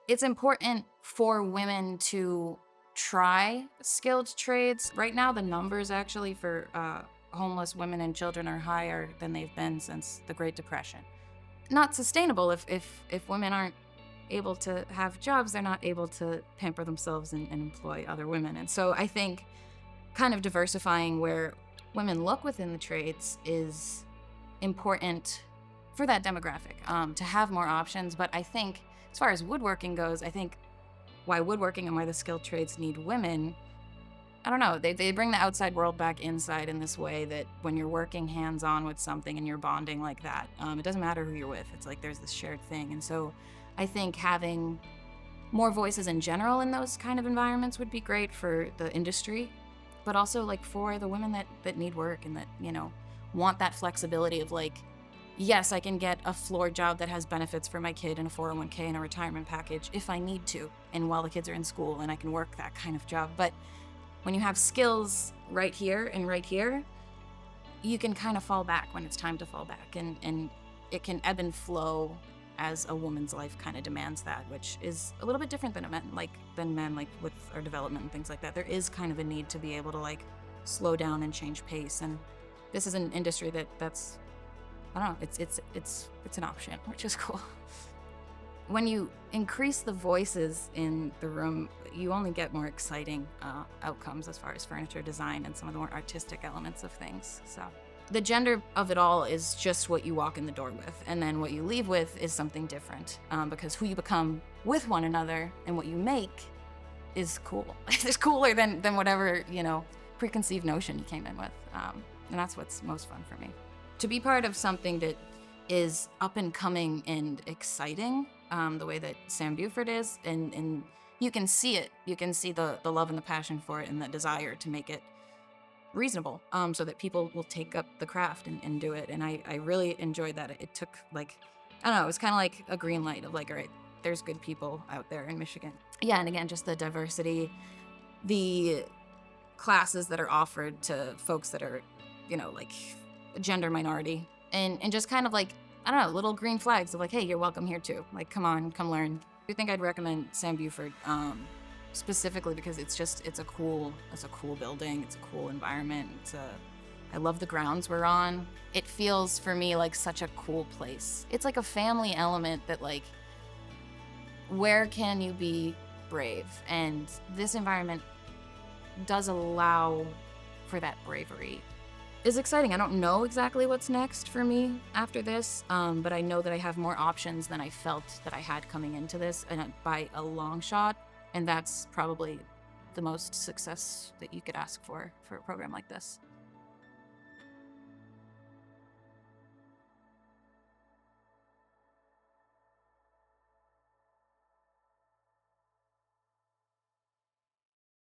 It's important for women to try skilled trades. Right now, the numbers actually for homeless women and children are higher than they've been since the Great Depression. Not sustainable if women aren't able to have jobs, they're not able to pamper themselves and employ other women. And so I think kind of diversifying where women look within the trades is important for that demographic, to have more options. But I think as far as woodworking goes, I think why woodworking and why the skilled trades need women, I don't know, they bring the outside world back inside in this way that when you're working hands-on with something and you're bonding like that, it doesn't matter who you're with. It's like there's this shared thing. And so I think having more voices in general in those kind of environments would be great for the industry, but also like for the women that need work and that, want that flexibility of like, yes, I can get a floor job that has benefits for my kid and a 401k and a retirement package if I need to, and while the kids are in school, and I can work that kind of job. But when you have skills right here and right here, you can kind of fall back when it's time to fall back, and it can ebb and flow as a woman's life kind of demands that, which is a little bit different than men, like with our development and things like that. There is kind of a need to be able to like slow down and change pace, and this is an industry that's, I don't know, it's an option, which is cool. When you increase the voices in the room, you only get more exciting outcomes as far as furniture design and some of the more artistic elements of things. So the gender of it all is just what you walk in the door with, and then what you leave with is something different, because who you become with one another and what you make is cool. It's cooler than whatever, preconceived notion you came in with. And that's what's most fun for me. To be part of something that is up and coming and exciting, the way that Sam Beauford is, and you can see it. You can see the love and the passion for it and the desire to make it reasonable, so that people will take up the craft and do it. And I really enjoyed that. It took I don't know, it was kind of like a green light of like, all right, there's good people out there in Michigan. Yeah, and again, just the diversity, the classes that are offered to folks that are, like gender minority, and just kind of like, I don't know, little green flags of like, hey, you're welcome here too. Like, come on, come learn. I think I'd recommend Sam Beauford, specifically because it's a cool building. It's a cool environment. I love the grounds we're on. It feels for me like such a cool place. It's like a family element that like, where can you be brave? And this environment does allow for that bravery. It's exciting. I don't know exactly what's next for me after this, but I know that I have more options than I felt that I had coming into this, and by a long shot. And that's probably the most success that you could ask for a program like this.